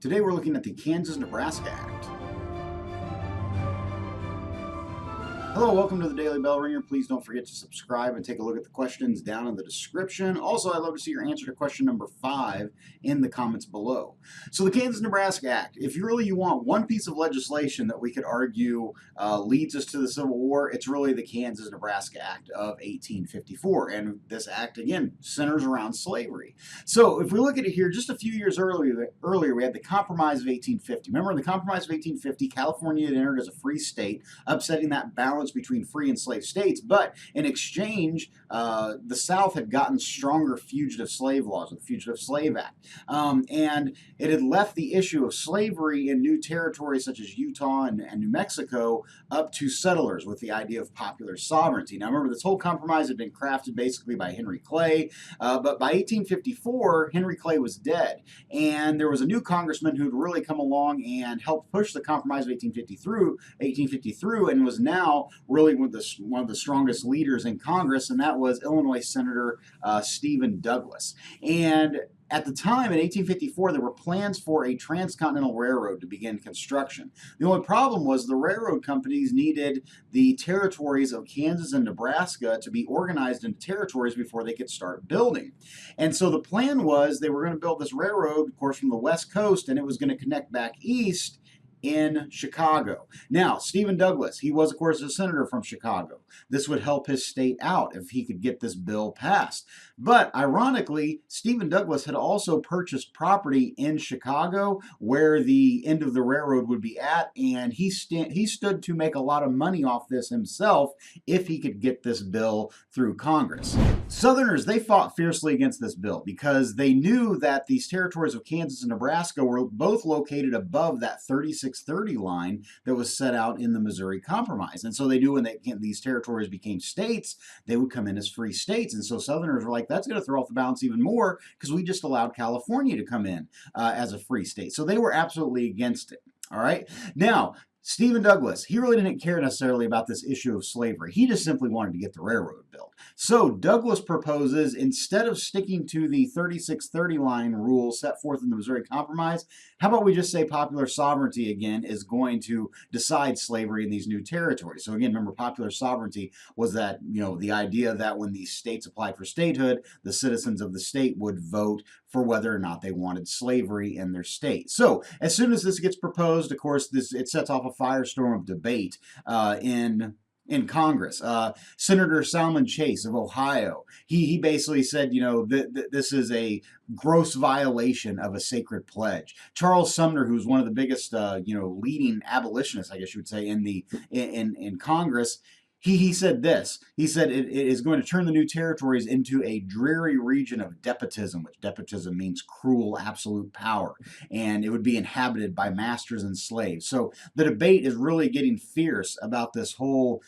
Today we're looking at the Kansas-Nebraska Act. Hello, welcome to the Daily Bellringer. Please don't forget to subscribe and take a look at the questions down in the description. Also, I'd love to see your answer to question number 5 in the comments below. So the Kansas-Nebraska Act, if you want one piece of legislation that we could argue leads us to the Civil War, it's really the Kansas-Nebraska Act of 1854. And this act, again, centers around slavery. So if we look at it here, just a few years earlier we had the Compromise of 1850. Remember, the Compromise of 1850, California had entered as a free state, upsetting that balance between free and slave states, but in exchange, the South had gotten stronger fugitive slave laws, the Fugitive Slave Act, and it had left the issue of slavery in new territories such as Utah and New Mexico up to settlers with the idea of popular sovereignty. Now remember, this whole compromise had been crafted basically by Henry Clay, but by 1854, Henry Clay was dead, and there was a new congressman who'd really come along and helped push the Compromise of 1850 through, and was now really one of the strongest leaders in Congress, and that was Illinois Senator Stephen Douglas. And at the time, in 1854, there were plans for a Transcontinental Railroad to begin construction. The only problem was the railroad companies needed the territories of Kansas and Nebraska to be organized into territories before they could start building. And so the plan was they were going to build this railroad, of course, from the West Coast, and it was going to connect back east in Chicago. Now, Stephen Douglas, he was, of course, a senator from Chicago. This would help his state out if he could get this bill passed. But ironically, Stephen Douglas had also purchased property in Chicago where the end of the railroad would be at, and he stood to make a lot of money off this himself if he could get this bill through Congress. Southerners, they fought fiercely against this bill because they knew that these territories of Kansas and Nebraska were both located above that 3630 line that was set out in the Missouri Compromise. And so they knew when these territories became states, they would come in as free states. And so Southerners were like, that's going to throw off the balance even more because we just allowed California to come in as a free state. So they were absolutely against it. All right. Now, Stephen Douglas, he really didn't care necessarily about this issue of slavery. He just simply wanted to get the railroad built. So Douglas proposes, instead of sticking to the 3630 line rule set forth in the Missouri Compromise, how about we just say popular sovereignty again is going to decide slavery in these new territories. So again, remember, popular sovereignty was that, the idea that when these states applied for statehood, the citizens of the state would vote for whether or not they wanted slavery in their state. So as soon as this gets proposed, of course, it sets off a firestorm of debate in Congress. Senator Salmon Chase of Ohio, he basically said, this is a gross violation of a sacred pledge. Charles Sumner, who's one of the biggest, leading abolitionists, I guess you would say, in Congress, he said this. He said it is going to turn the new territories into a dreary region of despotism, which despotism means cruel, absolute power, and it would be inhabited by masters and slaves. So the debate is really getting fierce about this whole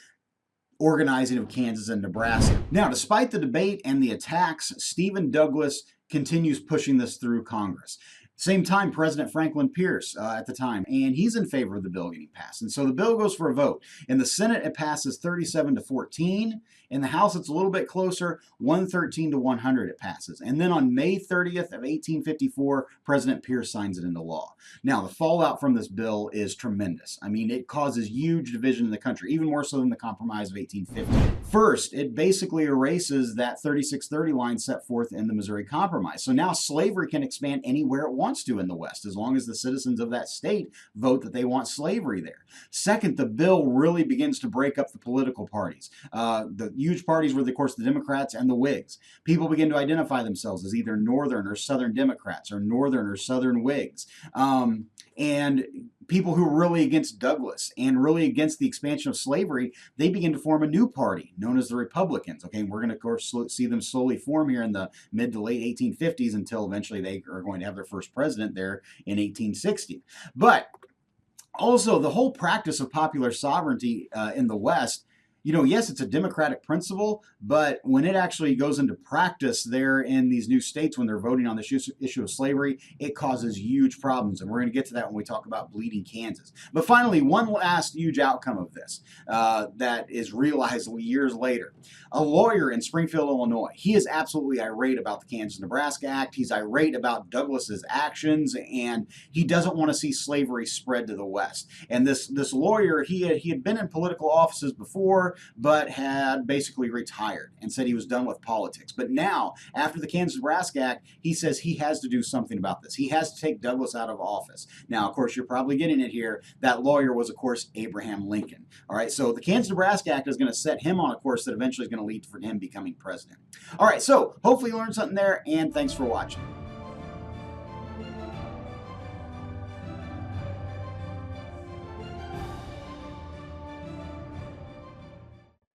organizing of Kansas and Nebraska. Now, despite the debate and the attacks, Stephen Douglas continues pushing this through Congress. Same time, President Franklin Pierce at the time, and he's in favor of the bill getting passed. And so the bill goes for a vote. In the Senate, it passes 37-14. In the House, it's a little bit closer, 113-100 it passes. And then on May 30th of 1854, President Pierce signs it into law. Now, the fallout from this bill is tremendous. I mean, it causes huge division in the country, even more so than the Compromise of 1850. First, it basically erases that 3630 line set forth in the Missouri Compromise. So now slavery can expand anywhere it wants to in the West, as long as the citizens of that state vote that they want slavery there. Second, the bill really begins to break up the political parties. The huge parties were, of course, the Democrats and the Whigs. People begin to identify themselves as either Northern or Southern Democrats or Northern or Southern Whigs. And people who were really against Douglas and really against the expansion of slavery, they begin to form a new party known as the Republicans. Okay, we're going to, of course, see them slowly form here in the mid to late 1850s until eventually they are going to have their first president there in 1860. But also, the whole practice of popular sovereignty in the West, Yes, it's a democratic principle, but when it actually goes into practice there in these new states when they're voting on this issue of slavery, it causes huge problems. And we're going to get to that when we talk about bleeding Kansas. But finally, one last huge outcome of this that is realized years later. A lawyer in Springfield, Illinois, he is absolutely irate about the Kansas-Nebraska Act. He's irate about Douglas's actions, and he doesn't want to see slavery spread to the West. And this lawyer, he had been in political offices before, but had basically retired and said he was done with politics. But now, after the Kansas-Nebraska Act, he says he has to do something about this. He has to take Douglas out of office. Now, of course, you're probably getting it here. That lawyer was, of course, Abraham Lincoln. All right, so the Kansas-Nebraska Act is going to set him on a course that eventually is going to lead to him becoming president. All right, so hopefully you learned something there, and thanks for watching.